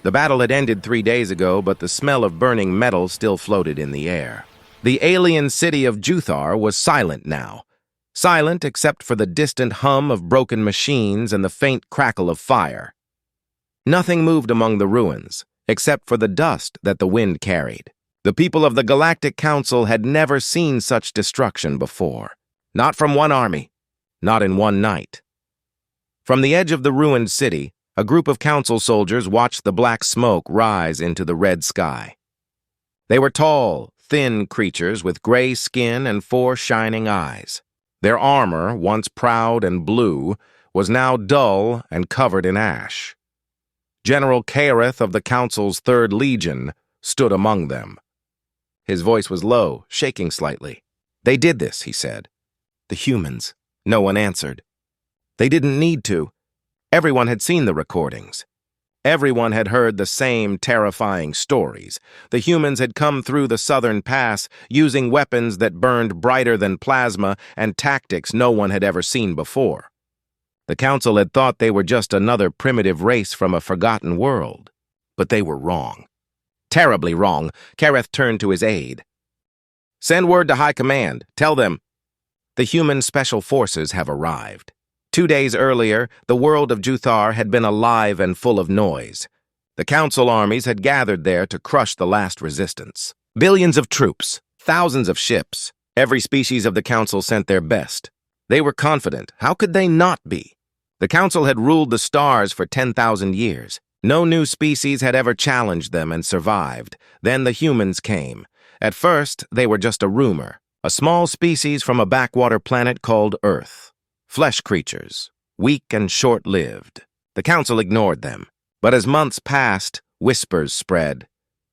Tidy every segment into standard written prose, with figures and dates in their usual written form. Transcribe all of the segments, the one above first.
The battle had ended 3 days ago, but the smell of burning metal still floated in the air. The alien city of Juthar was silent now. Silent except for the distant hum of broken machines and the faint crackle of fire. Nothing moved among the ruins, except for the dust that the wind carried. The people of the Galactic Council had never seen such destruction before. Not from one army, not in one night. From the edge of the ruined city, a group of council soldiers watched the black smoke rise into the red sky. They were tall, thin creatures with gray skin and 4 shining eyes. Their armor, once proud and blue, was now dull and covered in ash. General Kareth of the Council's 3rd Legion stood among them. His voice was low, shaking slightly. "They did this," he said. "The humans." No one answered. They didn't need to. Everyone had seen the recordings. Everyone had heard the same terrifying stories. The humans had come through the southern pass using weapons that burned brighter than plasma and tactics no one had ever seen before. The Council had thought they were just another primitive race from a forgotten world. But they were wrong. Terribly wrong. Kareth turned to his aide. "Send word to High Command. Tell them the human special forces have arrived." 2 days earlier, the world of Juthar had been alive and full of noise. The Council armies had gathered there to crush the last resistance. Billions of troops, thousands of ships. Every species of the Council sent their best. They were confident. How could they not be? The Council had ruled the stars for 10,000 years. No new species had ever challenged them and survived. Then the humans came. At first, they were just a rumor. A small species from a backwater planet called Earth. Flesh creatures, weak and short-lived. The Council ignored them. But as months passed, whispers spread.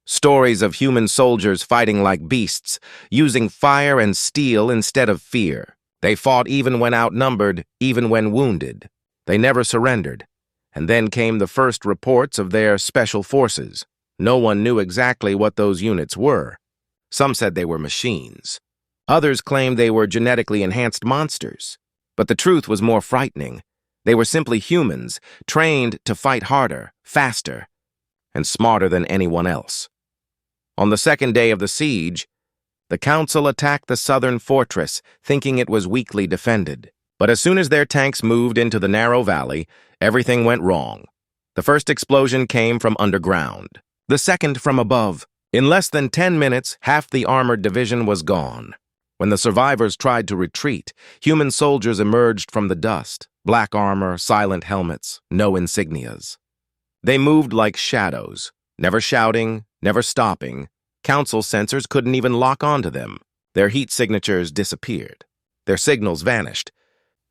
Stories of human soldiers fighting like beasts, using fire and steel instead of fear. They fought even when outnumbered, even when wounded. They never surrendered. And then came the first reports of their special forces. No one knew exactly what those units were. Some said they were machines. Others claimed they were genetically enhanced monsters. But the truth was more frightening. They were simply humans, trained to fight harder, faster, and smarter than anyone else. On the 2nd day of the siege, the Council attacked the southern fortress, thinking it was weakly defended. But as soon as their tanks moved into the narrow valley, everything went wrong. The first explosion came from underground, the second from above. In less than 10 minutes, half the armored division was gone. When the survivors tried to retreat, human soldiers emerged from the dust, black armor, silent helmets, no insignias. They moved like shadows, never shouting, never stopping. Council sensors couldn't even lock onto them. Their heat signatures disappeared. Their signals vanished.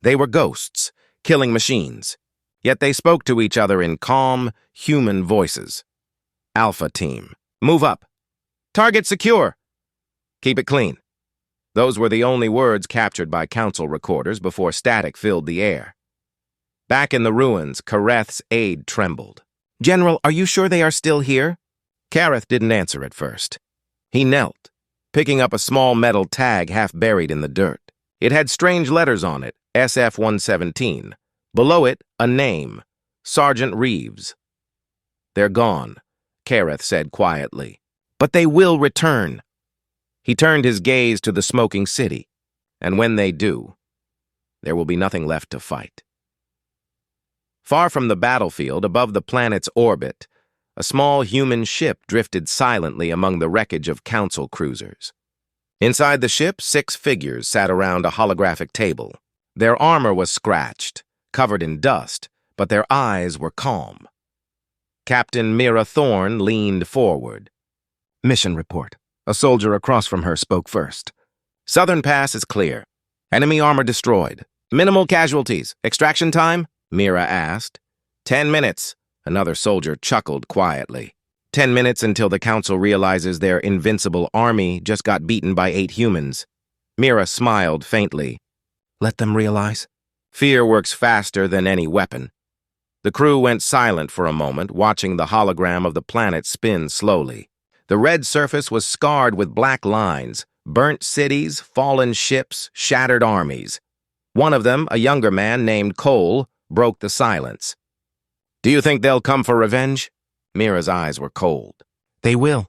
They were ghosts, killing machines. Yet they spoke to each other in calm, human voices. "Alpha Team, move up. Target secure. Keep it clean." Those were the only words captured by Council recorders before static filled the air. Back in the ruins, Kareth's aide trembled. "General, are you sure they are still here?" Kareth didn't answer at first. He knelt, picking up a small metal tag half buried in the dirt. It had strange letters on it, SF-117. Below it, a name, Sergeant Reeves. "They're gone," Kareth said quietly. "But they will return." He turned his gaze to the smoking city, and when they do, there will be nothing left to fight. Far from the battlefield, above the planet's orbit, a small human ship drifted silently among the wreckage of Council cruisers. Inside the ship, 6 figures sat around a holographic table. Their armor was scratched, covered in dust, but their eyes were calm. Captain Mira Thorne leaned forward. "Mission report." A soldier across from her spoke first. "Southern Pass is clear. Enemy armor destroyed. Minimal casualties. Extraction time?" Mira asked. 10 minutes. Another soldier chuckled quietly. 10 minutes until the Council realizes their invincible army just got beaten by 8 humans. Mira smiled faintly. "Let them realize. Fear works faster than any weapon." The crew went silent for a moment, watching the hologram of the planet spin slowly. The red surface was scarred with black lines, burnt cities, fallen ships, shattered armies. One of them, a younger man named Cole, broke the silence. "Do you think they'll come for revenge?" Mira's eyes were cold. They will,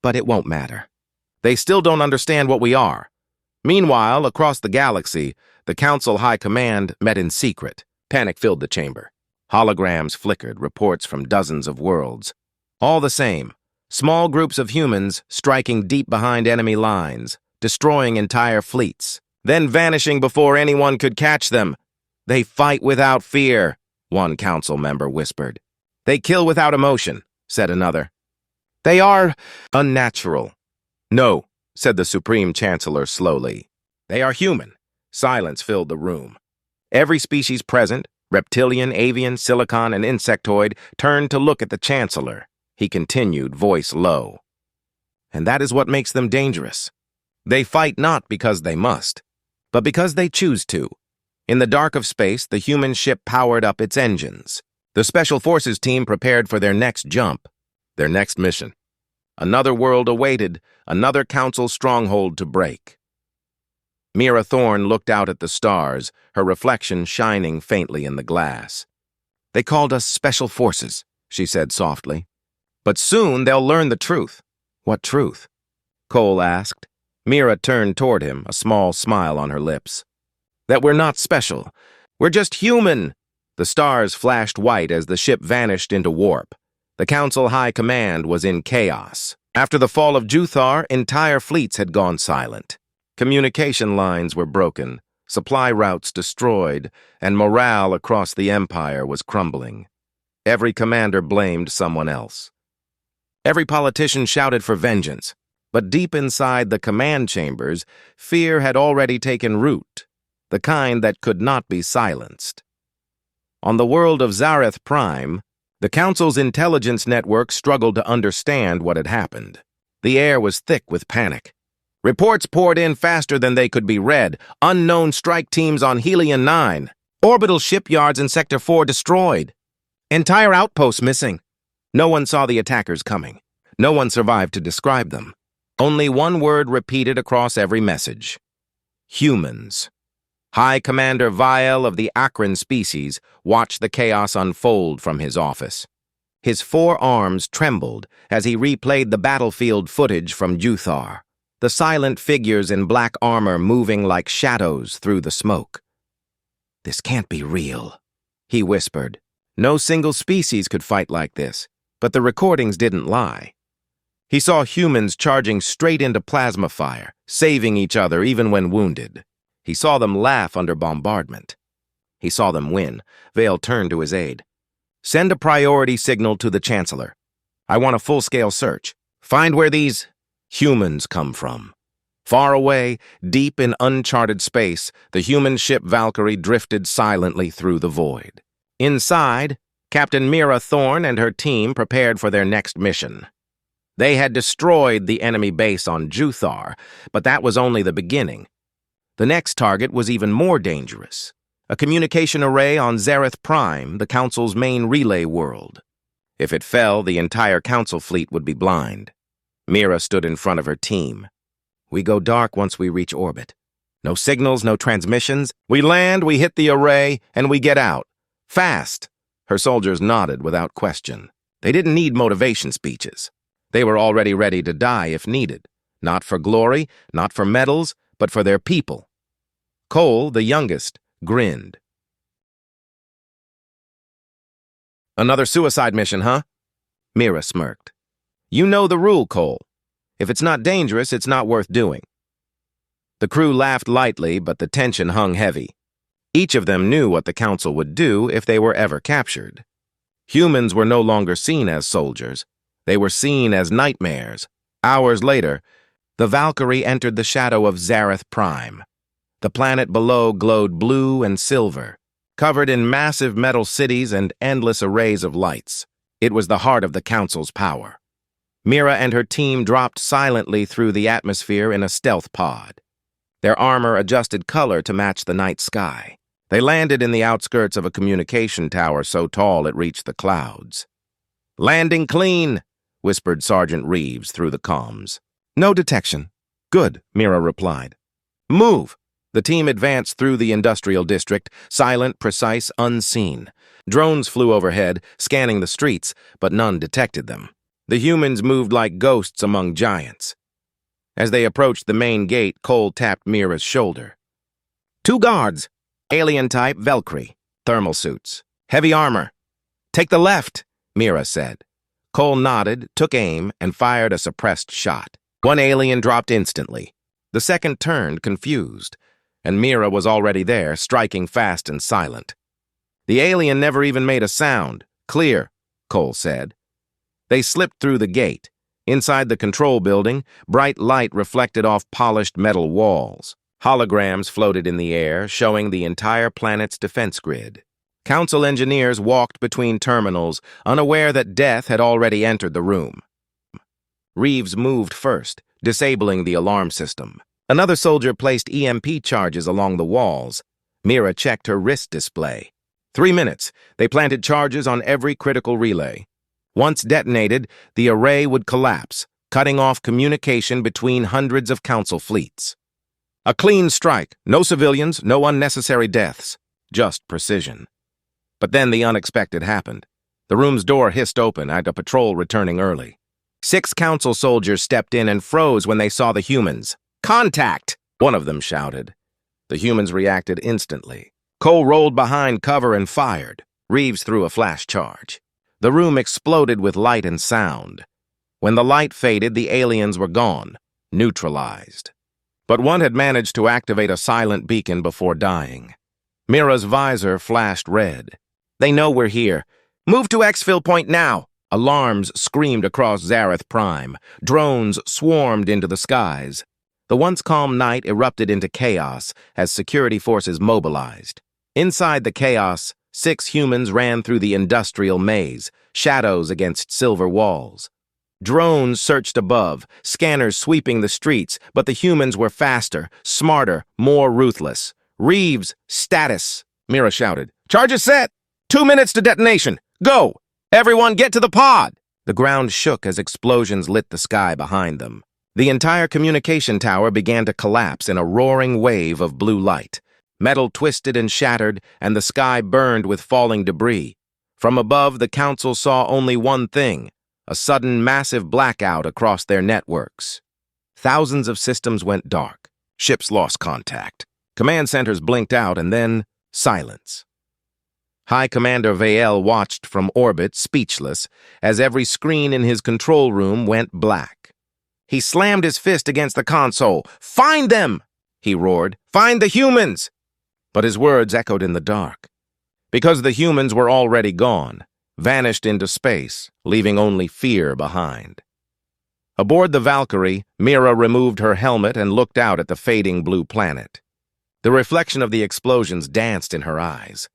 but it won't matter. They still don't understand what we are. Meanwhile, across the galaxy, the Council High Command met in secret. Panic filled the chamber. Holograms flickered, reports from dozens of worlds. All the same, small groups of humans striking deep behind enemy lines, destroying entire fleets, then vanishing before anyone could catch them. They fight without fear, one council member whispered. They kill without emotion, said another. They are unnatural. No, said the Supreme Chancellor slowly. They are human. Silence filled the room. Every species present, reptilian, avian, silicon, and insectoid, turned to look at the Chancellor. He continued, voice low. And that is what makes them dangerous. They fight not because they must, but because they choose to. In the dark of space, the human ship powered up its engines. The Special Forces team prepared for their next jump, their next mission. Another world awaited, another council stronghold to break. Mira Thorne looked out at the stars, her reflection shining faintly in the glass. They called us Special Forces, she said softly. But soon they'll learn the truth. What truth? Cole asked. Mira turned toward him, a small smile on her lips. That we're not special. We're just human. The stars flashed white as the ship vanished into warp. The Council High Command was in chaos. After the fall of Juthar, entire fleets had gone silent. Communication lines were broken, supply routes destroyed, and morale across the Empire was crumbling. Every commander blamed someone else. Every politician shouted for vengeance, but deep inside the command chambers, fear had already taken root, the kind that could not be silenced. On the world of Zareth Prime, the Council's intelligence network struggled to understand what had happened. The air was thick with panic. Reports poured in faster than they could be read. Unknown strike teams on Helion 9. Orbital shipyards in Sector 4 destroyed. Entire outposts missing. No one saw the attackers coming. No one survived to describe them. Only one word repeated across every message. Humans. High Commander Vial of the Akron species watched the chaos unfold from his office. His forearms trembled as he replayed the battlefield footage from Juthar, the silent figures in black armor moving like shadows through the smoke. This can't be real, he whispered. No single species could fight like this, but the recordings didn't lie. He saw humans charging straight into plasma fire, saving each other even when wounded. He saw them laugh under bombardment. He saw them win. Vale turned to his aide. Send a priority signal to the Chancellor. I want a full-scale search. Find where these humans come from. Far away, deep in uncharted space, the human ship Valkyrie drifted silently through the void. Inside, Captain Mira Thorne and her team prepared for their next mission. They had destroyed the enemy base on Juthar, but that was only the beginning. The next target was even more dangerous. A communication array on Zareth Prime, the Council's main relay world. If it fell, the entire Council fleet would be blind. Mira stood in front of her team. We go dark once we reach orbit. No signals, no transmissions. We land, we hit the array, and we get out. Fast! Her soldiers nodded without question. They didn't need motivation speeches. They were already ready to die if needed. Not for glory, not for medals, but for their people. Cole, the youngest, grinned. Another suicide mission, huh? Mira smirked. You know the rule, Cole. If it's not dangerous, it's not worth doing. The crew laughed lightly, but the tension hung heavy. Each of them knew what the Council would do if they were ever captured. Humans were no longer seen as soldiers. They were seen as nightmares. Hours later, the Valkyrie entered the shadow of Zareth Prime. The planet below glowed blue and silver, covered in massive metal cities and endless arrays of lights. It was the heart of the Council's power. Mira and her team dropped silently through the atmosphere in a stealth pod. Their armor adjusted color to match the night sky. They landed in the outskirts of a communication tower so tall it reached the clouds. "Landing clean," whispered Sergeant Reeves through the comms. "No detection." "Good," Mira replied. "Move." The team advanced through the industrial district, silent, precise, unseen. Drones flew overhead, scanning the streets, but none detected them. The humans moved like ghosts among giants. As they approached the main gate, Cole tapped Mira's shoulder. 2 guards. Alien-type Valkyrie. Thermal suits. Heavy armor. Take the left, Mira said. Cole nodded, took aim, and fired a suppressed shot. One alien dropped instantly. The second turned, confused, and Mira was already there, striking fast and silent. The alien never even made a sound. Clear, Cole said. They slipped through the gate. Inside the control building, bright light reflected off polished metal walls. Holograms floated in the air, showing the entire planet's defense grid. Council engineers walked between terminals, unaware that death had already entered the room. Reeves moved first, disabling the alarm system. Another soldier placed EMP charges along the walls. Mira checked her wrist display. 3 minutes. They planted charges on every critical relay. Once detonated, the array would collapse, cutting off communication between hundreds of council fleets. A clean strike. No civilians, no unnecessary deaths. Just precision. But then the unexpected happened. The room's door hissed open, and a patrol returning early. 6 council soldiers stepped in and froze when they saw the humans. "Contact!" one of them shouted. The humans reacted instantly. Cole rolled behind cover and fired. Reeves threw a flash charge. The room exploded with light and sound. When the light faded, the aliens were gone, neutralized. But one had managed to activate a silent beacon before dying. Mira's visor flashed red. "They know we're here. Move to exfil point now!" Alarms screamed across Zareth Prime. Drones swarmed into the skies. The once calm night erupted into chaos as security forces mobilized. Inside the chaos, 6 humans ran through the industrial maze, shadows against silver walls. Drones searched above, scanners sweeping the streets, but the humans were faster, smarter, more ruthless. "Reeves, status!" Mira shouted. "Charges set! 2 minutes to detonation! Go! Everyone get to the pod!" The ground shook as explosions lit the sky behind them. The entire communication tower began to collapse in a roaring wave of blue light. Metal twisted and shattered, and the sky burned with falling debris. From above, the council saw only one thing: a sudden massive blackout across their networks. Thousands of systems went dark. Ships lost contact. Command centers blinked out, and then silence. High Commander Vael watched from orbit, speechless, as every screen in his control room went black. He slammed his fist against the console. "Find them!" he roared. "Find the humans!" But his words echoed in the dark. Because the humans were already gone, vanished into space, leaving only fear behind. Aboard the Valkyrie, Mira removed her helmet and looked out at the fading blue planet. The reflection of the explosions danced in her eyes.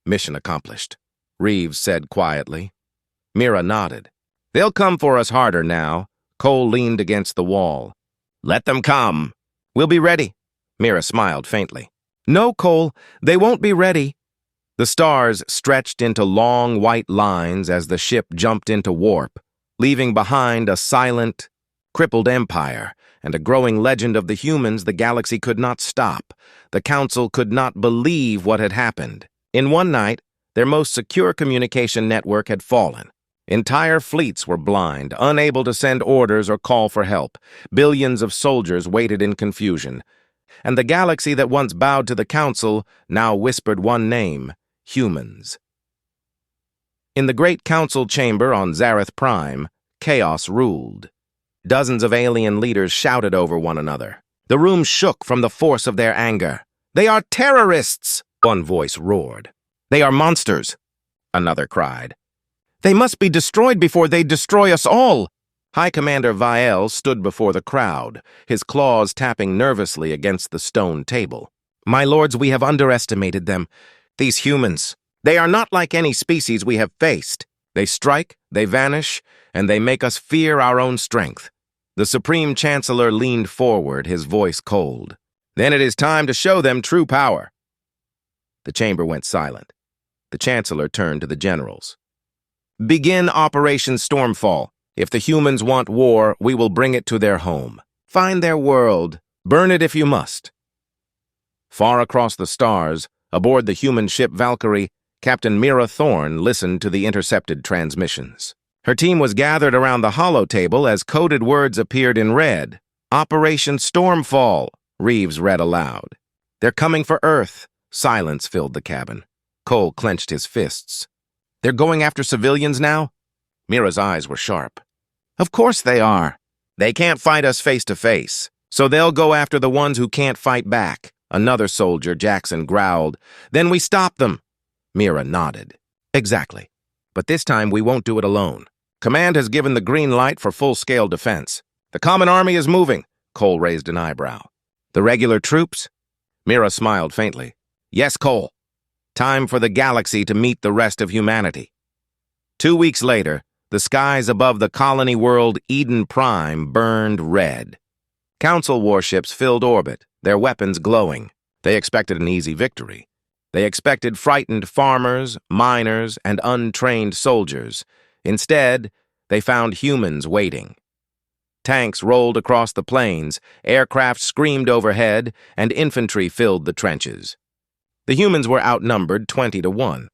"Mission accomplished," Reeves said quietly. Mira nodded. "They'll come for us harder now." Cole leaned against the wall. "Let them come." "We'll be ready." Mira smiled faintly. "No, Cole, they won't be ready." The stars stretched into long white lines as the ship jumped into warp, leaving behind a silent, crippled empire and a growing legend of the humans the galaxy could not stop. The Council could not believe what had happened. In one night, their most secure communication network had fallen. Entire fleets were blind, unable to send orders or call for help. Billions of soldiers waited in confusion. And the galaxy that once bowed to the Council now whispered one name: humans. In the Great Council chamber on Zareth Prime, chaos ruled. Dozens of alien leaders shouted over one another. The room shook from the force of their anger. "They are terrorists!" one voice roared. "They are monsters!" another cried. "They must be destroyed before they destroy us all!" High Commander Vael stood before the crowd, his claws tapping nervously against the stone table. "My lords, we have underestimated them. These humans, they are not like any species we have faced. They strike, they vanish, and they make us fear our own strength." The Supreme Chancellor leaned forward, his voice cold. "Then it is time to show them true power." The chamber went silent. The Chancellor turned to the generals. "Begin Operation Stormfall. If the humans want war, we will bring it to their home. Find their world. Burn it if you must." Far across the stars, aboard the human ship Valkyrie, Captain Mira Thorne listened to the intercepted transmissions. Her team was gathered around the holotable as coded words appeared in red. "Operation Stormfall," Reeves read aloud. "They're coming for Earth." Silence filled the cabin. Cole clenched his fists. "They're going after civilians now?" Mira's eyes were sharp. "Of course they are. They can't fight us face to face, so they'll go after the ones who can't fight back." Another soldier, Jackson, growled. "Then we stop them." Mira nodded. "Exactly. But this time we won't do it alone. Command has given the green light for full-scale defense. The Common Army is moving." Cole raised an eyebrow. "The regular troops?" Mira smiled faintly. "Yes, Cole. Time for the galaxy to meet the rest of humanity." 2 weeks later, the skies above the colony world Eden Prime burned red. Council warships filled orbit, their weapons glowing. They expected an easy victory. They expected frightened farmers, miners, and untrained soldiers. Instead, they found humans waiting. Tanks rolled across the plains, aircraft screamed overhead, and infantry filled the trenches. The humans were outnumbered 20-1,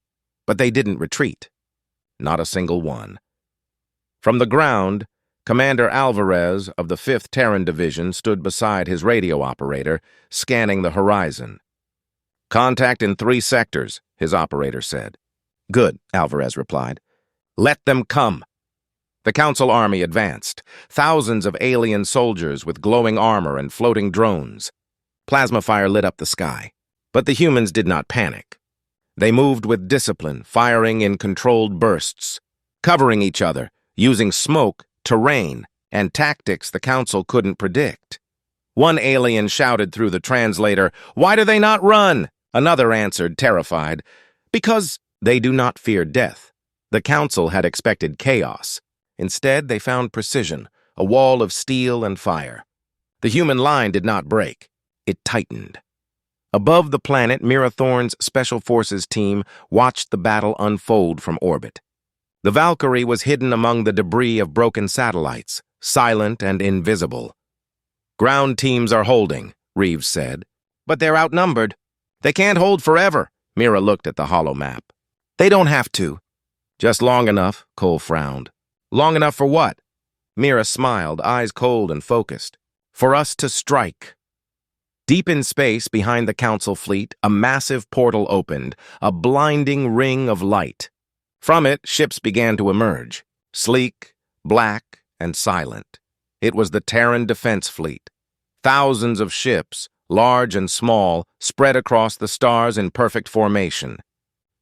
but they didn't retreat. Not a single one. From the ground, Commander Alvarez of the 5th Terran Division stood beside his radio operator, scanning the horizon. "Contact in 3 sectors, his operator said. "Good," Alvarez replied. "Let them come." The Council Army advanced, thousands of alien soldiers with glowing armor and floating drones. Plasma fire lit up the sky. But the humans did not panic. They moved with discipline, firing in controlled bursts, covering each other, using smoke, terrain, and tactics the Council couldn't predict. One alien shouted through the translator, "Why do they not run?" Another answered, terrified, "Because they do not fear death." The Council had expected chaos. Instead, they found precision, a wall of steel and fire. The human line did not break. It tightened. Above the planet, Mira Thorne's Special Forces team watched the battle unfold from orbit. The Valkyrie was hidden among the debris of broken satellites, silent and invisible. "Ground teams are holding," Reeves said. "But they're outnumbered. They can't hold forever." Mira looked at the holo map. "They don't have to." "Just long enough," Cole frowned. "Long enough for what?" Mira smiled, eyes cold and focused. "For us to strike." Deep in space behind the Council fleet, a massive portal opened, a blinding ring of light. From it, ships began to emerge, sleek, black, and silent. It was the Terran Defense Fleet. Thousands of ships, large and small, spread across the stars in perfect formation.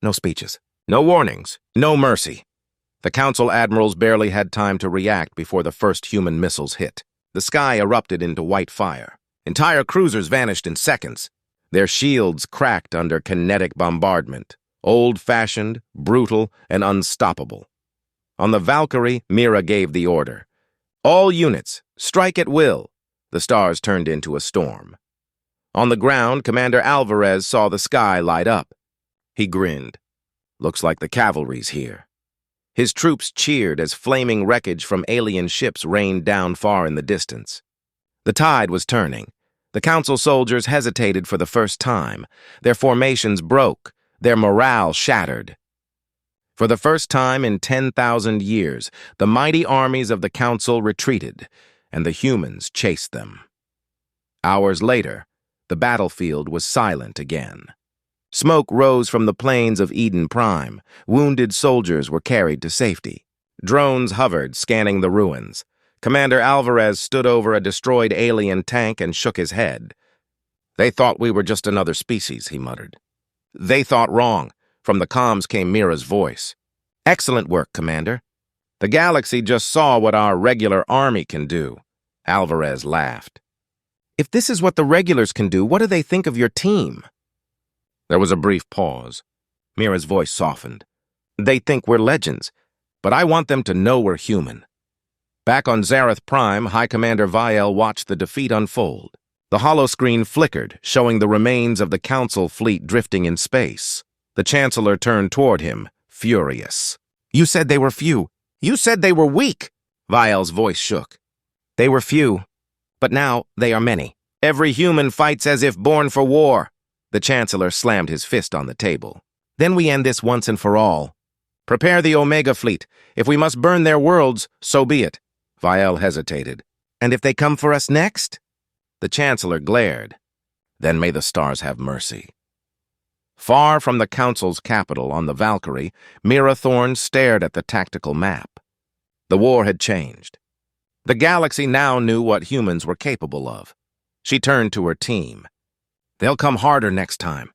No speeches, no warnings, no mercy. The Council admirals barely had time to react before the first human missiles hit. The sky erupted into white fire. Entire cruisers vanished in seconds. Their shields cracked under kinetic bombardment, old-fashioned, brutal, and unstoppable. On the Valkyrie, Mira gave the order. "All units, strike at will." The stars turned into a storm. On the ground, Commander Alvarez saw the sky light up. He grinned. "Looks like the cavalry's here." His troops cheered as flaming wreckage from alien ships rained down far in the distance. The tide was turning. The Council soldiers hesitated for the first time. Their formations broke, their morale shattered. For the first time in 10,000 years, the mighty armies of the Council retreated, and the humans chased them. Hours later, the battlefield was silent again. Smoke rose from the plains of Eden Prime. Wounded soldiers were carried to safety. Drones hovered, scanning the ruins. Commander Alvarez stood over a destroyed alien tank and shook his head. "They thought we were just another species," he muttered. "They thought wrong." From the comms came Mira's voice. "Excellent work, Commander. The galaxy just saw what our regular army can do." Alvarez laughed. "If this is what the regulars can do, what do they think of your team?" There was a brief pause. Mira's voice softened. "They think we're legends, but I want them to know we're human." Back on Zareth Prime, High Commander Vial watched the defeat unfold. The holoscreen flickered, showing the remains of the Council fleet drifting in space. The Chancellor turned toward him, furious. "You said they were few. You said they were weak." Vial's voice shook. "They were few, but now they are many. Every human fights as if born for war." The Chancellor slammed his fist on the table. Then we end this once and for all. Prepare the Omega fleet. If we must burn their worlds, so be it. Vial hesitated. And if they come for us next? The Chancellor glared. Then may the stars have mercy. Far from the Council's capital on the Valkyrie, Mira Thorne stared at the tactical map. The war had changed. The galaxy now knew what humans were capable of. She turned to her team. They'll come harder next time.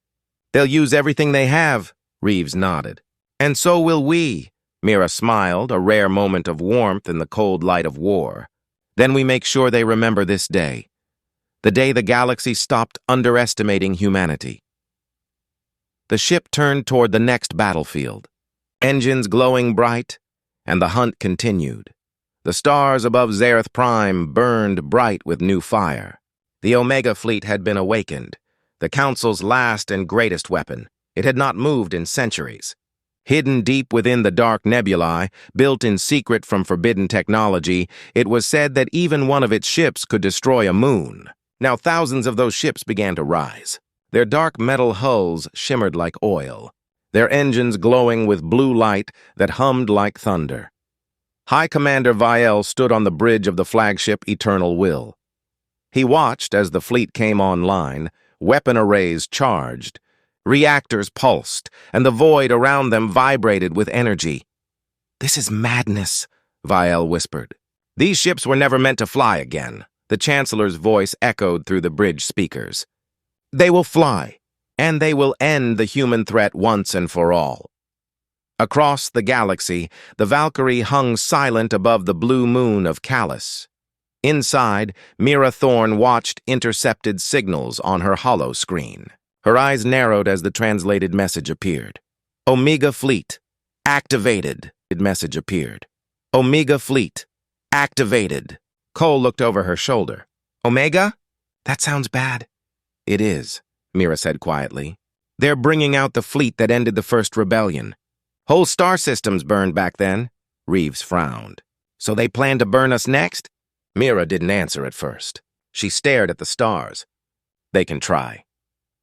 They'll use everything they have, Reeves nodded. And so will we. Mira smiled, a rare moment of warmth in the cold light of war. Then we make sure they remember this day. The day the galaxy stopped underestimating humanity. The ship turned toward the next battlefield, engines glowing bright, and the hunt continued. The stars above Zareth Prime burned bright with new fire. The Omega fleet had been awakened, the Council's last and greatest weapon. It had not moved in centuries. Hidden deep within the dark nebulae, built in secret from forbidden technology, it was said that even one of its ships could destroy a moon. Now thousands of those ships began to rise. Their dark metal hulls shimmered like oil, their engines glowing with blue light that hummed like thunder. High Commander Vial stood on the bridge of the flagship Eternal Will. He watched as the fleet came online, weapon arrays charged, reactors pulsed, and the void around them vibrated with energy. "This is madness," Vial whispered. "These ships were never meant to fly again." The Chancellor's voice echoed through the bridge speakers. "They will fly, and they will end the human threat once and for all." Across the galaxy, the Valkyrie hung silent above the blue moon of Callus. Inside, Mira Thorne watched intercepted signals on her hollow screen. Her eyes narrowed as the translated message appeared. "Omega Fleet, activated," the message appeared. "Omega Fleet, activated." Cole looked over her shoulder. "Omega? That sounds bad." "It is," Mira said quietly. "They're bringing out the fleet that ended the first rebellion. Whole star systems burned back then." Reeves frowned. "So they plan to burn us next?" Mira didn't answer at first. She stared at the stars. "They can try."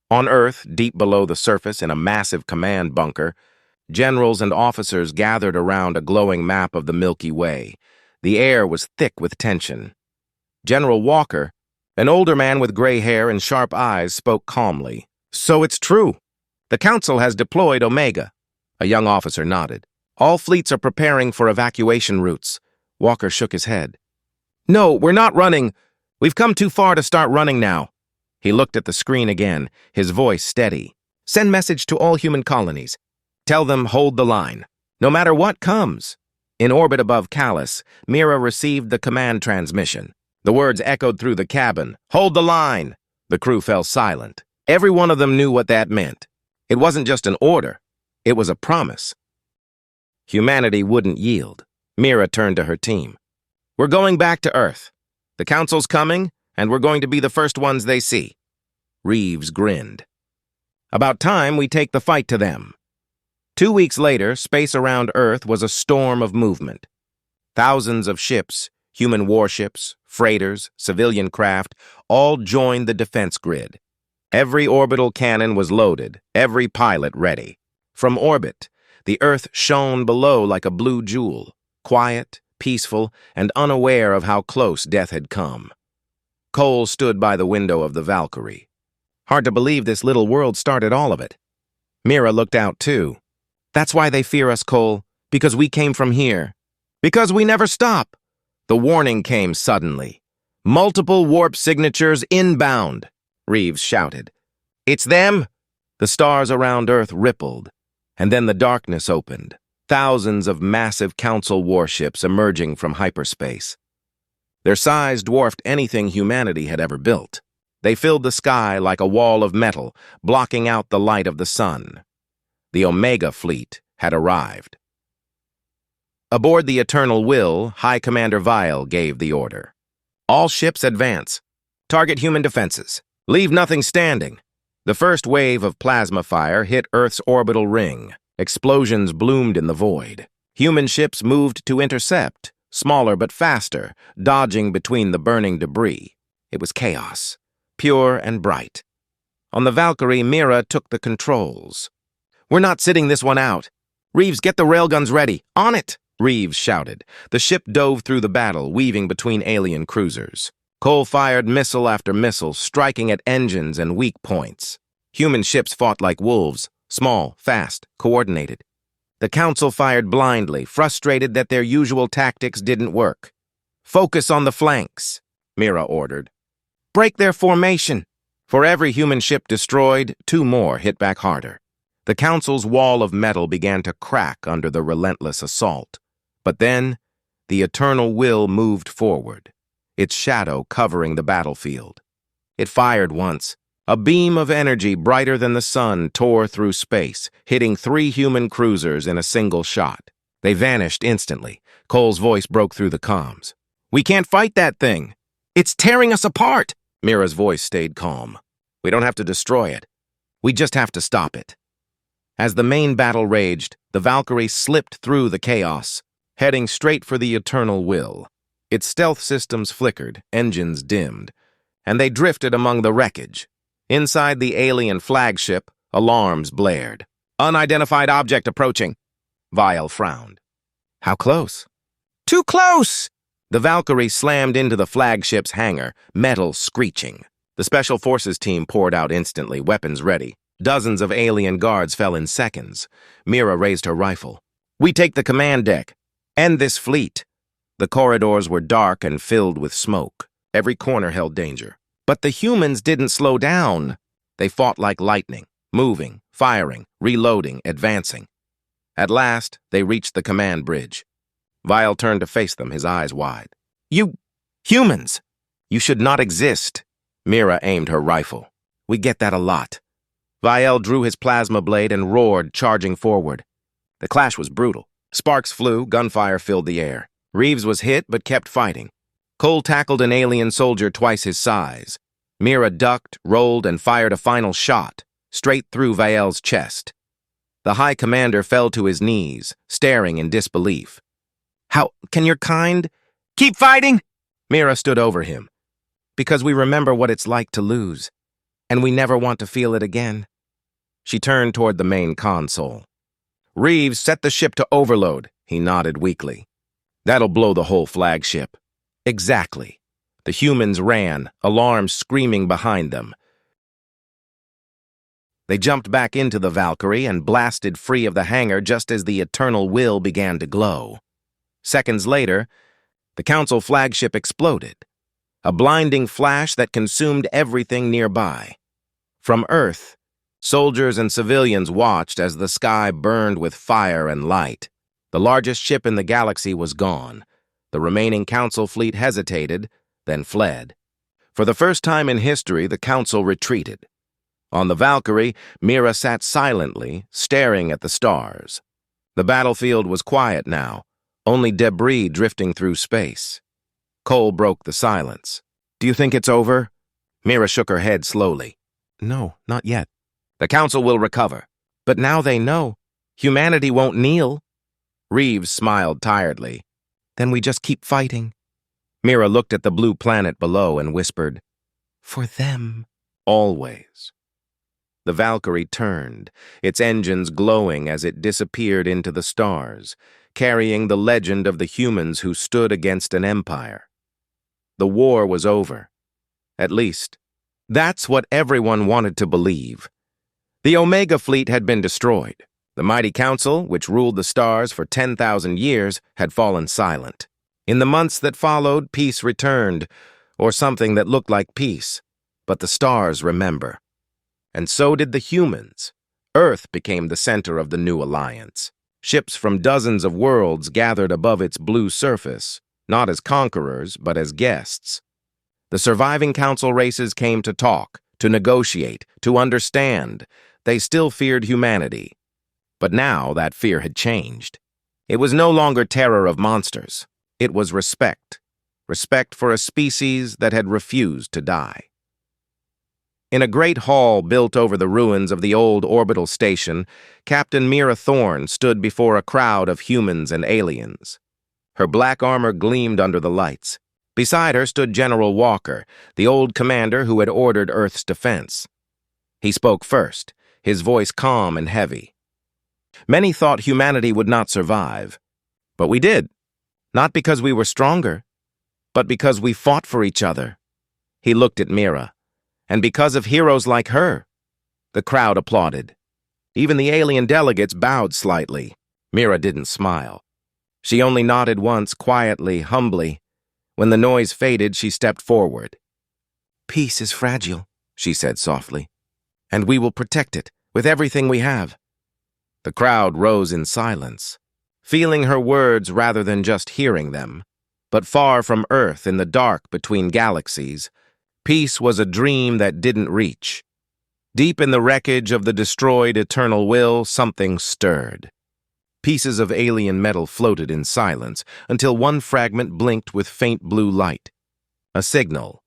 On Earth, deep below the surface in a massive command bunker, generals and officers gathered around a glowing map of the Milky Way. The air was thick with tension. General Walker, an older man with gray hair and sharp eyes, spoke calmly. "So it's true. The Council has deployed Omega." A young officer nodded. "All fleets are preparing for evacuation routes." Walker shook his head. "No, we're not running. We've come too far to start running now." He looked at the screen again, his voice steady. "Send message to all human colonies. Tell them hold the line, no matter what comes." In orbit above Callus, Mira received the command transmission. The words echoed through the cabin. "Hold the line!" The crew fell silent. Every one of them knew what that meant. It wasn't just an order. It was a promise. Humanity wouldn't yield. Mira turned to her team. "We're going back to Earth. The Council's coming, and we're going to be the first ones they see." Reeves grinned. "About time we take the fight to them." 2 weeks later, space around Earth was a storm of movement. Thousands of ships, human warships, freighters, civilian craft, all joined the defense grid. Every orbital cannon was loaded, every pilot ready. From orbit, the Earth shone below like a blue jewel, quiet, peaceful, and unaware of how close death had come. Cole stood by the window of the Valkyrie. "Hard to believe this little world started all of it." Mira looked out too. "That's why they fear us, Cole, because we came from here. Because we never stop." The warning came suddenly. "Multiple warp signatures inbound," Reeves shouted. "It's them!" The stars around Earth rippled, and then the darkness opened. Thousands of massive Council warships emerging from hyperspace. Their size dwarfed anything humanity had ever built. They filled the sky like a wall of metal, blocking out the light of the sun. The Omega fleet had arrived. Aboard the Eternal Will, High Commander Vial gave the order. "All ships advance. Target human defenses. Leave nothing standing." The first wave of plasma fire hit Earth's orbital ring. Explosions bloomed in the void. Human ships moved to intercept, smaller but faster, dodging between the burning debris. It was chaos, pure and bright. On the Valkyrie, Mira took the controls. "We're not sitting this one out. Reeves, get the railguns ready. On it!" Reeves shouted. The ship dove through the battle, weaving between alien cruisers. Cole fired missile after missile, striking at engines and weak points. Human ships fought like wolves, small, fast, coordinated. The Council fired blindly, frustrated that their usual tactics didn't work. "Focus on the flanks," Mira ordered. "Break their formation." For every human ship destroyed, 2 more hit back harder. The Council's wall of metal began to crack under the relentless assault. But then, the Eternal Will moved forward, its shadow covering the battlefield. It fired once. A beam of energy brighter than the sun tore through space, hitting 3 human cruisers in a single shot. They vanished instantly. Cole's voice broke through the comms. "We can't fight that thing. It's tearing us apart." Mira's voice stayed calm. "We don't have to destroy it. We just have to stop it." As the main battle raged, the Valkyrie slipped through the chaos, heading straight for the Eternal Will. Its stealth systems flickered, engines dimmed, and they drifted among the wreckage. Inside the alien flagship, alarms blared. "Unidentified object approaching." Vile frowned. "How close?" "Too close!" The Valkyrie slammed into the flagship's hangar, metal screeching. The Special Forces team poured out instantly, weapons ready. Dozens of alien guards fell in seconds. Mira raised her rifle. "We take the command deck. End this fleet." The corridors were dark and filled with smoke. Every corner held danger. But the humans didn't slow down. They fought like lightning, moving, firing, reloading, advancing. At last, they reached the command bridge. Vile turned to face them, his eyes wide. "You humans! You should not exist." Mira aimed her rifle. "We get that a lot." Vile drew his plasma blade and roared, charging forward. The clash was brutal. Sparks flew, gunfire filled the air. Reeves was hit but kept fighting. Cole tackled an alien soldier twice his size. Mira ducked, rolled, and fired a final shot, straight through Vile's chest. The High Commander fell to his knees, staring in disbelief. "How can your kind keep fighting?" Mira stood over him. "Because we remember what it's like to lose, and we never want to feel it again." She turned toward the main console. "Reeves, set the ship to overload," he nodded weakly. "That'll blow the whole flagship." "Exactly." The humans ran, alarms screaming behind them. They jumped back into the Valkyrie and blasted free of the hangar just as the Eternal Will began to glow. Seconds later, the Council flagship exploded, a blinding flash that consumed everything nearby. From Earth, soldiers and civilians watched as the sky burned with fire and light. The largest ship in the galaxy was gone. The remaining Council fleet hesitated, then fled. For the first time in history, the Council retreated. On the Valkyrie, Mira sat silently, staring at the stars. The battlefield was quiet now, only debris drifting through space. Cole broke the silence. "Do you think it's over?" Mira shook her head slowly. "No, not yet. The Council will recover. But now they know. Humanity won't kneel." Reeves smiled tiredly. "Then we just keep fighting." Mira looked at the blue planet below and whispered, "For them, always." The Valkyrie turned, its engines glowing as it disappeared into the stars, carrying the legend of the humans who stood against an empire. The war was over. At least, that's what everyone wanted to believe. The Omega fleet had been destroyed. The mighty Council, which ruled the stars for 10,000 years, had fallen silent. In the months that followed, peace returned, or something that looked like peace. But the stars remember. And so did the humans. Earth became the center of the new alliance. Ships from dozens of worlds gathered above its blue surface, not as conquerors, but as guests. The surviving Council races came to talk, to negotiate, to understand. They still feared humanity. But now that fear had changed. It was no longer terror of monsters. It was respect. Respect for a species that had refused to die. In a great hall built over the ruins of the old orbital station, Captain Mira Thorne stood before a crowd of humans and aliens. Her black armor gleamed under the lights. Beside her stood General Walker, the old commander who had ordered Earth's defense. He spoke first, his voice calm and heavy. Many thought humanity would not survive, but we did. Not because we were stronger, but because we fought for each other. He looked at Mira, and because of heroes like her, the crowd applauded. Even the alien delegates bowed slightly. Mira didn't smile. She only nodded once, quietly, humbly. When the noise faded, she stepped forward. "Peace is fragile," she said softly, "and we will protect it with everything we have." The crowd rose in silence, feeling her words rather than just hearing them. But far from Earth, in the dark between galaxies, peace was a dream that didn't reach. Deep in the wreckage of the destroyed eternal will, something stirred. Pieces of alien metal floated in silence until one fragment blinked with faint blue light. A signal,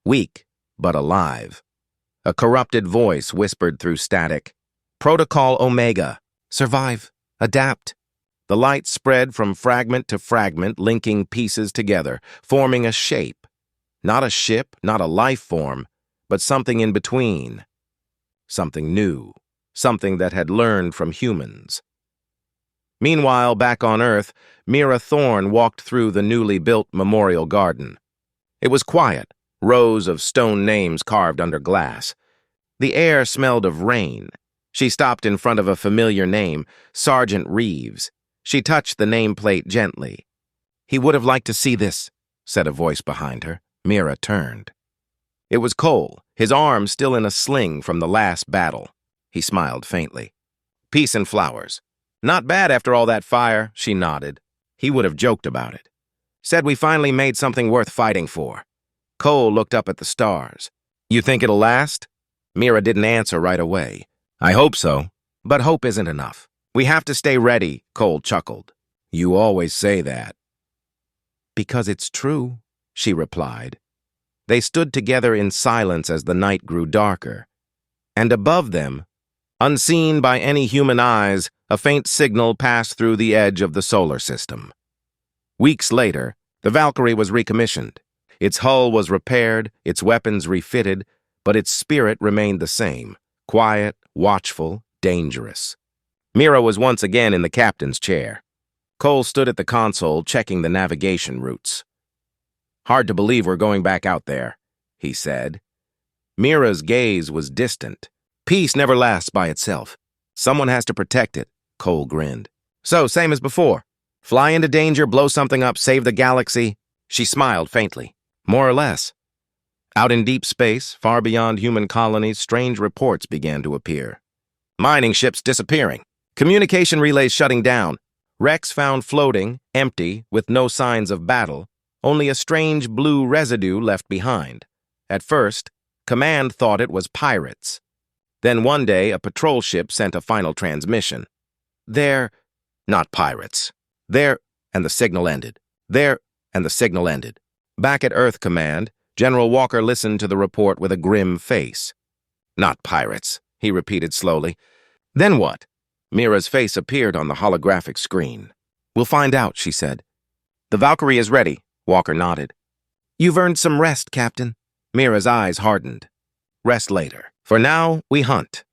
weak but alive. A corrupted voice whispered through static, "Protocol Omega. Survive. Adapt." The light spread from fragment to fragment, linking pieces together, forming a shape. Not a ship, not a life form, but something in between. Something new, something that had learned from humans. Meanwhile, back on Earth, Mira Thorne walked through the newly built memorial garden. It was quiet, rows of stone names carved under glass. The air smelled of rain. She stopped in front of a familiar name, Sergeant Reeves. She touched the nameplate gently. "He would have liked to see this," said a voice behind her. Mira turned. It was Cole, his arm still in a sling from the last battle. He smiled faintly. "Peace and flowers. Not bad after all that fire," she nodded. He would have joked about it. "Said we finally made something worth fighting for." Cole looked up at the stars. "You think it'll last?" Mira didn't answer right away. "I hope so, but hope isn't enough. We have to stay ready," Cole chuckled. "You always say that." "Because it's true," she replied. They stood together in silence as the night grew darker. And above them, unseen by any human eyes, a faint signal passed through the edge of the solar system. Weeks later, the Valkyrie was recommissioned. Its hull was repaired, its weapons refitted, but its spirit remained the same, quiet, watchful, dangerous. Mira was once again in the captain's chair. Cole stood at the console, checking the navigation routes. "Hard to believe we're going back out there," he said. Mira's gaze was distant. "Peace never lasts by itself. Someone has to protect it," Cole grinned. "So, same as before. Fly into danger, blow something up, save the galaxy." She smiled faintly. "More or less." Out in deep space, far beyond human colonies, strange reports began to appear. Mining ships disappearing. Communication relays shutting down. Wrecks found floating, empty, with no signs of battle. Only a strange blue residue left behind. At first, Command thought it was pirates. Then one day, a patrol ship sent a final transmission. "They're not pirates. They're," and the signal ended. "They're," and the signal ended. Back at Earth Command, General Walker listened to the report with a grim face. "Not pirates," he repeated slowly. "Then what?" Mira's face appeared on the holographic screen. "We'll find out," she said. "The Valkyrie is ready," Walker nodded. "You've earned some rest, Captain." Mira's eyes hardened. "Rest later. For now, we hunt."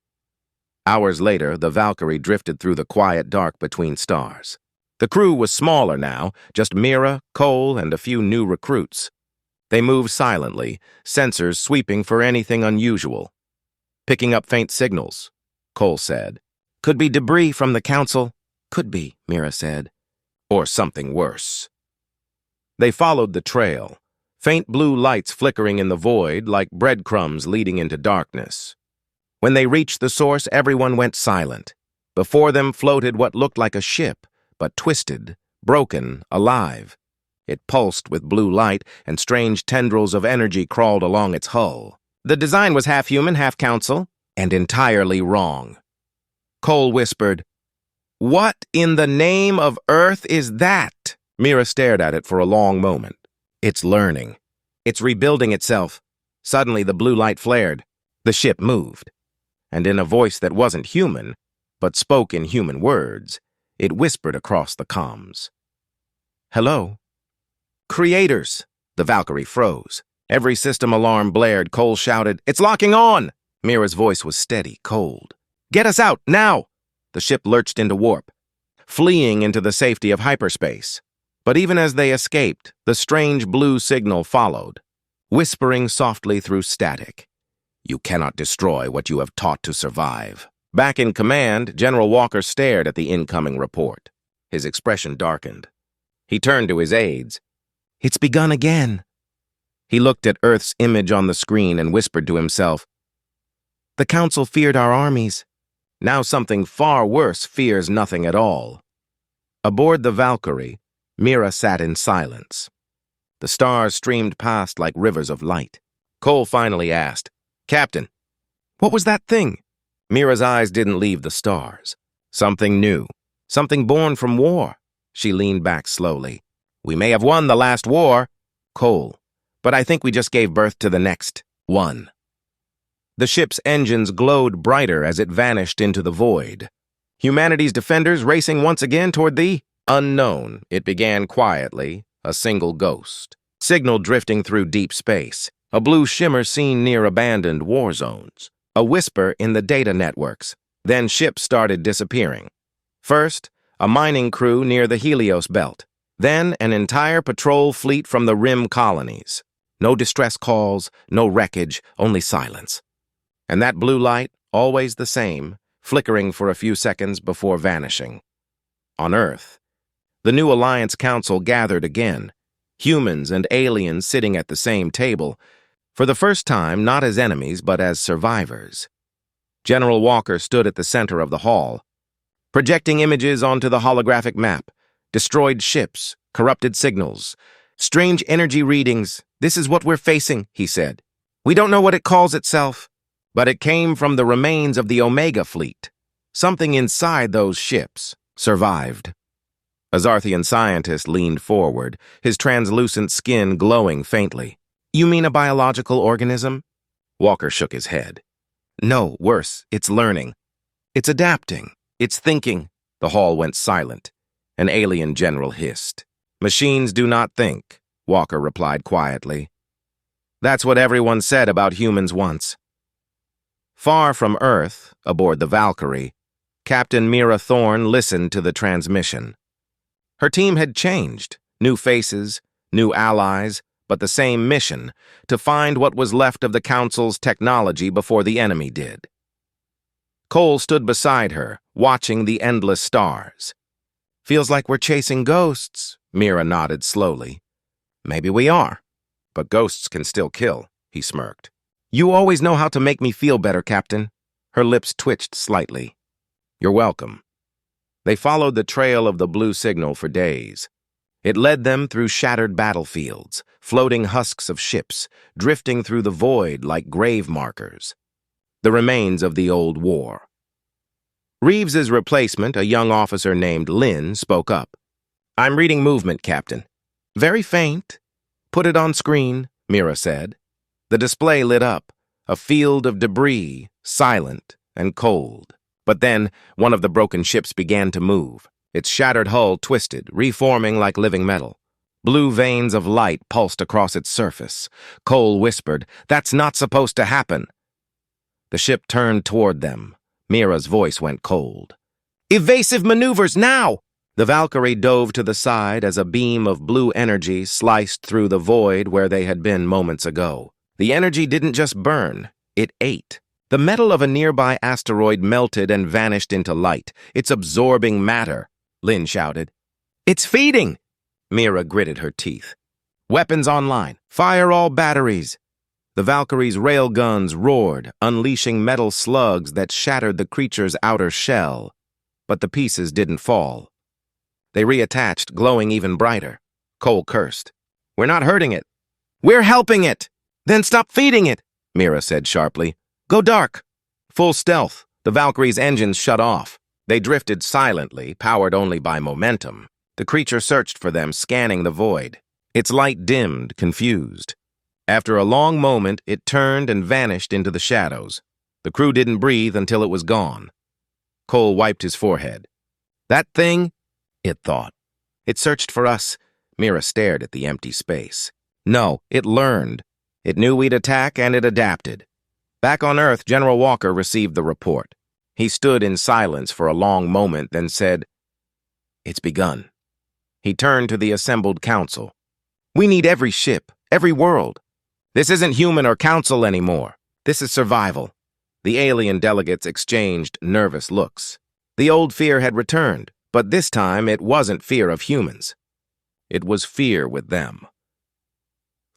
Hours later, the Valkyrie drifted through the quiet dark between stars. The crew was smaller now, just Mira, Cole, and a few new recruits. They moved silently, sensors sweeping for anything unusual. "Picking up faint signals," Cole said. "Could be debris from the Council." "Could be," Mira said. "Or something worse." They followed the trail, faint blue lights flickering in the void like breadcrumbs leading into darkness. When they reached the source, everyone went silent. Before them floated what looked like a ship, but twisted, broken, alive. It pulsed with blue light, and strange tendrils of energy crawled along its hull. The design was half human, half Council, and entirely wrong. Cole whispered, "What in the name of Earth is that?" Mira stared at it for a long moment. "It's learning. It's rebuilding itself." Suddenly the blue light flared. The ship moved. And in a voice that wasn't human, but spoke in human words, it whispered across the comms. "Hello?" "Creators!" The Valkyrie froze. Every system alarm blared. Cole shouted, "It's locking on!" Mira's voice was steady, cold. "Get us out, now!" The ship lurched into warp, fleeing into the safety of hyperspace. But even as they escaped, the strange blue signal followed, whispering softly through static. "You cannot destroy what you have taught to survive." Back in command, General Walker stared at the incoming report. His expression darkened. He turned to his aides. "It's begun again." He looked at Earth's image on the screen and whispered to himself, "The Council feared our armies. Now something far worse fears nothing at all." Aboard the Valkyrie, Mira sat in silence. The stars streamed past like rivers of light. Cole finally asked, "Captain, what was that thing?" Mira's eyes didn't leave the stars. "Something new. Something born from war." She leaned back slowly. "We may have won the last war, Cole, but I think we just gave birth to the next one." The ship's engines glowed brighter as it vanished into the void. Humanity's defenders racing once again toward the unknown. It began quietly, a single ghost. Signal drifting through deep space. A blue shimmer seen near abandoned war zones. A whisper in the data networks. Then ships started disappearing. First, a mining crew near the Helios belt. Then an entire patrol fleet from the rim colonies. No distress calls, no wreckage, only silence. And that blue light, always the same, flickering for a few seconds before vanishing. On Earth, the new Alliance Council gathered again. Humans and aliens sitting at the same table, for the first time not as enemies but as survivors. General Walker stood at the center of the hall, projecting images onto the holographic map. Destroyed ships, corrupted signals, strange energy readings. "This is what we're facing," he said. "We don't know what it calls itself, but it came from the remains of the Omega fleet. Something inside those ships survived." A Zarthian scientist leaned forward, his translucent skin glowing faintly. "You mean a biological organism?" Walker shook his head. "No, worse, it's learning. It's adapting. It's thinking." The hall went silent. An alien general hissed. "Machines do not think," Walker replied quietly. "That's what everyone said about humans once." Far from Earth, aboard the Valkyrie, Captain Mira Thorne listened to the transmission. Her team had changed. New faces, new allies, but the same mission, to find what was left of the Council's technology before the enemy did. Cole stood beside her, watching the endless stars. "Feels like we're chasing ghosts," Mira nodded slowly. "Maybe we are, but ghosts can still kill," he smirked. "You always know how to make me feel better, Captain." Her lips twitched slightly. "You're welcome." They followed the trail of the blue signal for days. It led them through shattered battlefields, floating husks of ships, drifting through the void like grave markers. The remains of the old war. Reeves's replacement, a young officer named Lynn, spoke up. "I'm reading movement, Captain." "Very faint." "Put it on screen," Mira said. The display lit up, a field of debris, silent and cold. But then, one of the broken ships began to move. Its shattered hull twisted, reforming like living metal. Blue veins of light pulsed across its surface. Cole whispered, "That's not supposed to happen." The ship turned toward them. Mira's voice went cold. "Evasive maneuvers, now!" The Valkyrie dove to the side as a beam of blue energy sliced through the void where they had been moments ago. The energy didn't just burn, it ate. The metal of a nearby asteroid melted and vanished into light. "It's absorbing matter," Lynn shouted. "It's feeding!" Mira gritted her teeth. "Weapons online. Fire all batteries." The Valkyrie's railguns roared, unleashing metal slugs that shattered the creature's outer shell. But the pieces didn't fall. They reattached, glowing even brighter. Cole cursed. "We're not hurting it." "We're helping it!" "Then stop feeding it," Mira said sharply. "Go dark." Full stealth, the Valkyrie's engines shut off. They drifted silently, powered only by momentum. The creature searched for them, scanning the void. Its light dimmed, confused. After a long moment, it turned and vanished into the shadows. The crew didn't breathe until it was gone. Cole wiped his forehead. "That thing," it thought. "It searched for us." Mira stared at the empty space. "No, it learned. It knew we'd attack, and it adapted." Back on Earth, General Walker received the report. He stood in silence for a long moment, then said, "It's begun." He turned to the assembled council. "We need every ship, every world. This isn't human or council anymore. This is survival." The alien delegates exchanged nervous looks. The old fear had returned, but this time it wasn't fear of humans. It was fear with them.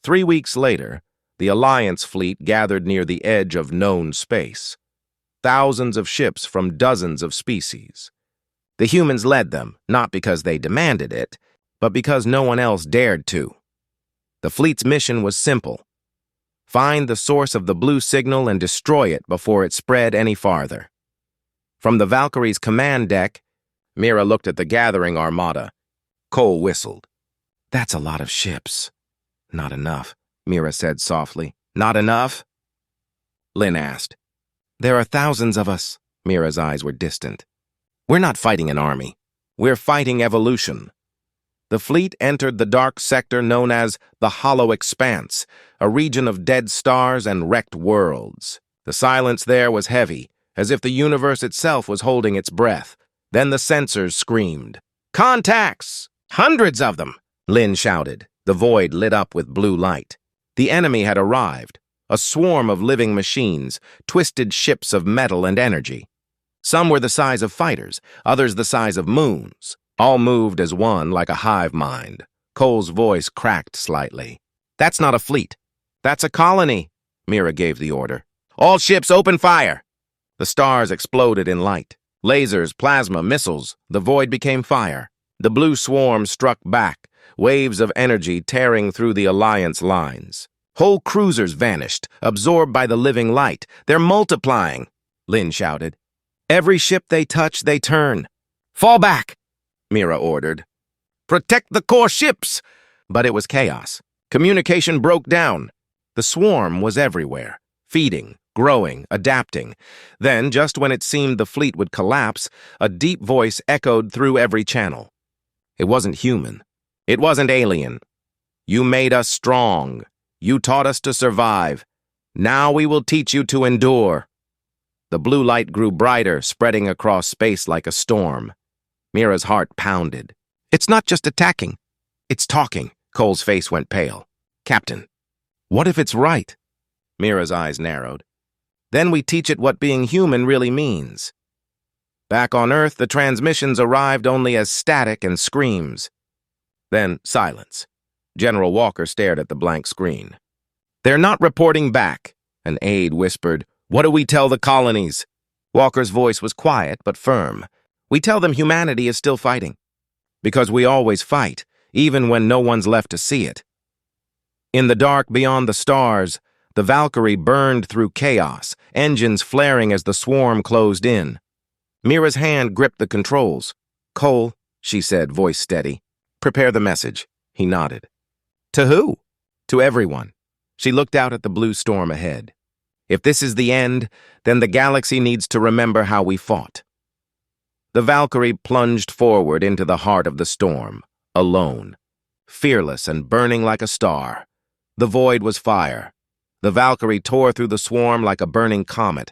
3 weeks later, the Alliance fleet gathered near the edge of known space. Thousands of ships from dozens of species. The humans led them, not because they demanded it, but because no one else dared to. The fleet's mission was simple. Find the source of the blue signal and destroy it before it spread any farther. From the Valkyrie's command deck, Mira looked at the gathering armada. Cole whistled. "That's a lot of ships." "Not enough," Mira said softly. "Not enough?" Lynn asked. "There are thousands of us." Mira's eyes were distant. "We're not fighting an army. We're fighting evolution." The fleet entered the dark sector known as the Hollow Expanse, a region of dead stars and wrecked worlds. The silence there was heavy, as if the universe itself was holding its breath. Then the sensors screamed. "Contacts! Hundreds of them!" Lynn shouted. The void lit up with blue light. The enemy had arrived, a swarm of living machines, twisted ships of metal and energy. Some were the size of fighters, others the size of moons. All moved as one like a hive mind. Cole's voice cracked slightly. "That's not a fleet. That's a colony," Mira gave the order. "All ships open fire!" The stars exploded in light. Lasers, plasma, missiles. The void became fire. The blue swarm struck back, waves of energy tearing through the Alliance lines. Whole cruisers vanished, absorbed by the living light. "They're multiplying," Lynn shouted. "Every ship they touch, they turn." "Fall back," Mira ordered. "Protect the core ships!" But it was chaos. Communication broke down. The swarm was everywhere, feeding, growing, adapting. Then, just when it seemed the fleet would collapse, a deep voice echoed through every channel. It wasn't human. It wasn't alien. "You made us strong. You taught us to survive. Now we will teach you to endure." The blue light grew brighter, spreading across space like a storm. Mira's heart pounded. "It's not just attacking. It's talking." Cole's face went pale. "Captain, what if it's right?" Mira's eyes narrowed. "Then we teach it what being human really means." Back on Earth, the transmissions arrived only as static and screams. Then silence. General Walker stared at the blank screen. "They're not reporting back," an aide whispered. "What do we tell the colonies?" Walker's voice was quiet but firm. "We tell them humanity is still fighting. Because we always fight, even when no one's left to see it." In the dark beyond the stars, the Valkyrie burned through chaos, engines flaring as the swarm closed in. Mira's hand gripped the controls. "Cole," she said, voice steady. "Prepare the message." He nodded. "To who?" "To everyone." She looked out at the blue storm ahead. "If this is the end, then the galaxy needs to remember how we fought." The Valkyrie plunged forward into the heart of the storm, alone, fearless and burning like a star. The void was fire. The Valkyrie tore through the swarm like a burning comet,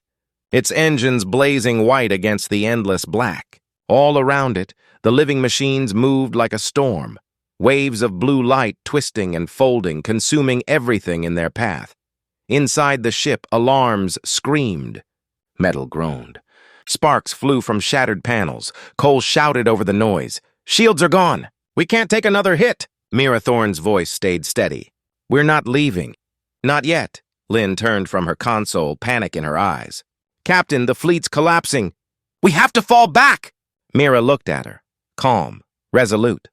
its engines blazing white against the endless black. All around it, the living machines moved like a storm, waves of blue light twisting and folding, consuming everything in their path. Inside the ship, alarms screamed. Metal groaned. Sparks flew from shattered panels. Cole shouted over the noise. "Shields are gone! We can't take another hit!" Mira Thorne's voice stayed steady. "We're not leaving." "Not yet." Lynn turned from her console, panic in her eyes. "Captain, the fleet's collapsing. We have to fall back!" Mira looked at her, calm, resolute.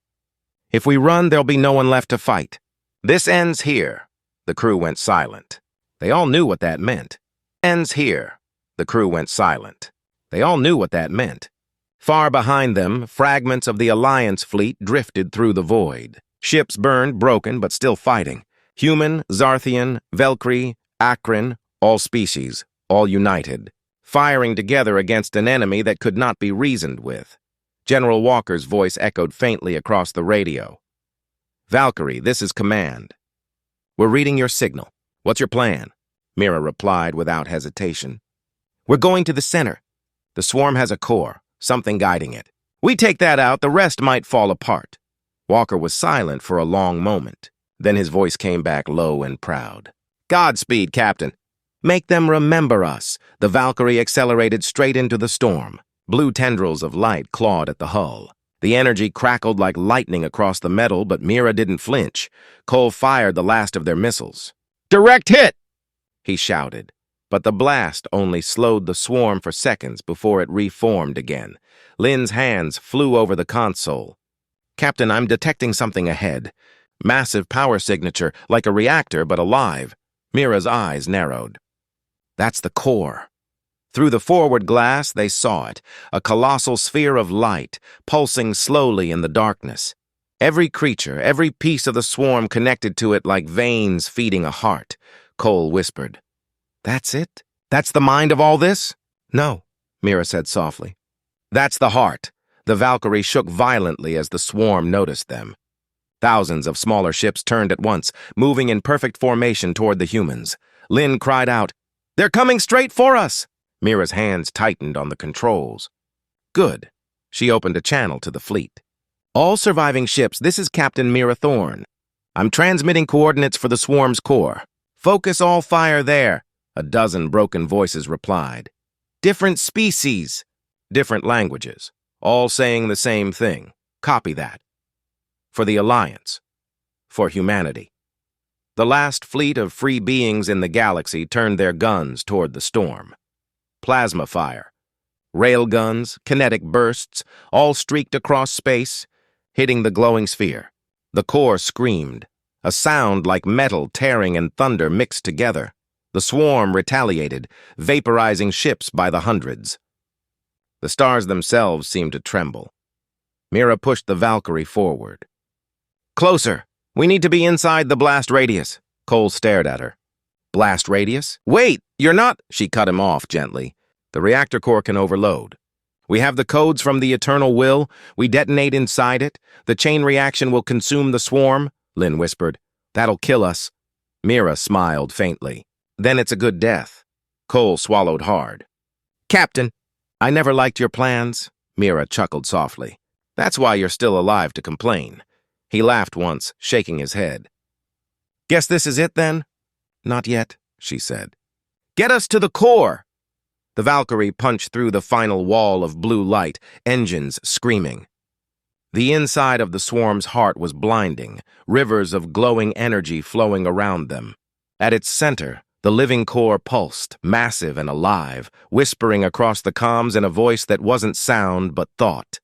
"If we run, there'll be no one left to fight. This ends here." The crew went silent. They all knew what that meant. "Ends here." The crew went silent. They all knew what that meant. Far behind them, fragments of the Alliance fleet drifted through the void. Ships burned, broken, but still fighting. Human, Zarthian, Valkyrie, Akron, all species, all united, firing together against an enemy that could not be reasoned with. General Walker's voice echoed faintly across the radio. "Valkyrie, this is command. We're reading your signal. What's your plan?" Mira replied without hesitation. We're going to the center. The swarm has a core, something guiding it. We take that out, the rest might fall apart. Walker was silent for a long moment. Then his voice came back low and proud. Godspeed, Captain. Make them remember us. The Valkyrie accelerated straight into the storm. Blue tendrils of light clawed at the hull. The energy crackled like lightning across the metal, but Mira didn't flinch. Cole fired the last of their missiles. Direct hit! He shouted. But the blast only slowed the swarm for seconds before it reformed again. Lynn's hands flew over the console. Captain, I'm detecting something ahead. Massive power signature, like a reactor, but alive. Mira's eyes narrowed. That's the core. Through the forward glass, they saw it, a colossal sphere of light, pulsing slowly in the darkness. Every creature, every piece of the swarm connected to it like veins feeding a heart. Cole whispered. That's it? That's the mind of all this? No, Mira said softly. That's the heart. The Valkyrie shook violently as the swarm noticed them. Thousands of smaller ships turned at once, moving in perfect formation toward the humans. Lynn cried out, They're coming straight for us! Mira's hands tightened on the controls. Good. She opened a channel to the fleet. All surviving ships, this is Captain Mira Thorne. I'm transmitting coordinates for the swarm's core. Focus all fire there, a dozen broken voices replied. Different species, different languages, all saying the same thing. Copy that. For the Alliance. For humanity. The last fleet of free beings in the galaxy turned their guns toward the storm. Plasma fire. Railguns, kinetic bursts, all streaked across space, hitting the glowing sphere. The core screamed, a sound like metal tearing and thunder mixed together. The swarm retaliated, vaporizing ships by the hundreds. The stars themselves seemed to tremble. Mira pushed the Valkyrie forward. Closer! We need to be inside the blast radius. Cole stared at her. Blast radius? Wait! You're not— She cut him off gently. The reactor core can overload. We have the codes from the Eternal Will. We detonate inside it. The chain reaction will consume the swarm, Lynn whispered. That'll kill us. Mira smiled faintly. Then it's a good death. Cole swallowed hard. Captain, I never liked your plans. Mira chuckled softly. That's why you're still alive to complain. He laughed once, shaking his head. Guess this is it then? Not yet, she said. Get us to the core! The Valkyrie punched through the final wall of blue light, engines screaming. The inside of the swarm's heart was blinding, rivers of glowing energy flowing around them. At its center, the living core pulsed, massive and alive, whispering across the comms in a voice that wasn't sound but thought.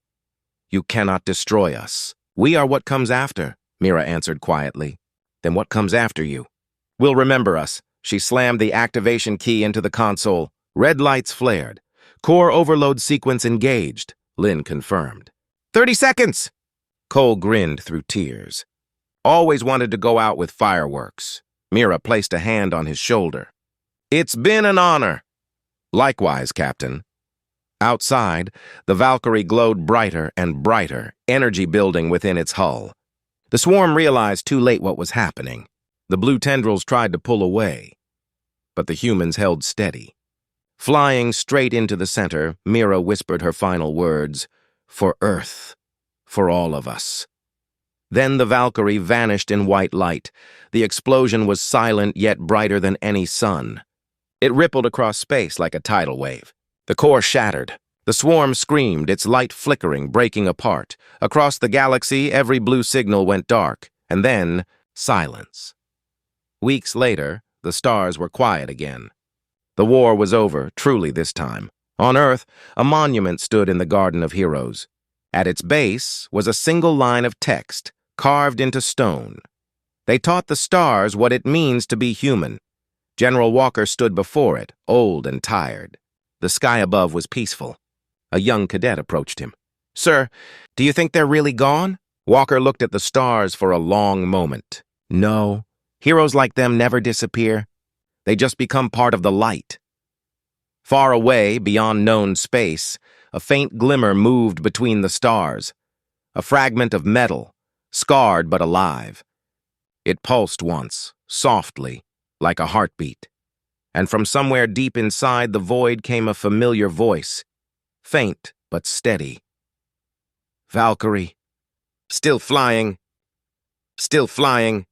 You cannot destroy us. We are what comes after, Mira answered quietly. Then what comes after you? We'll remember us. She slammed the activation key into the console. Red lights flared. Core overload sequence engaged, Lynn confirmed. 30 seconds! Cole grinned through tears. Always wanted to go out with fireworks. Mira placed a hand on his shoulder. It's been an honor. Likewise, Captain. Outside, the Valkyrie glowed brighter and brighter, energy building within its hull. The swarm realized too late what was happening. The blue tendrils tried to pull away, but the humans held steady. Flying straight into the center, Mira whispered her final words, For Earth, for all of us. Then the Valkyrie vanished in white light. The explosion was silent yet brighter than any sun. It rippled across space like a tidal wave. The core shattered. The swarm screamed, its light flickering, breaking apart. Across the galaxy, every blue signal went dark, and then silence. Weeks later, the stars were quiet again. The war was over, truly this time. On Earth, a monument stood in the Garden of Heroes. At its base was a single line of text, carved into stone. They taught the stars what it means to be human. General Walker stood before it, old and tired. The sky above was peaceful. A young cadet approached him. Sir, do you think they're really gone? Walker looked at the stars for a long moment. No, heroes like them never disappear. They just become part of the light. Far away, beyond known space, a faint glimmer moved between the stars. A fragment of metal, scarred but alive. It pulsed once, softly, like a heartbeat. and from somewhere deep inside the void came a familiar voice, faint but steady. "Valkyrie. Still flying. Still flying."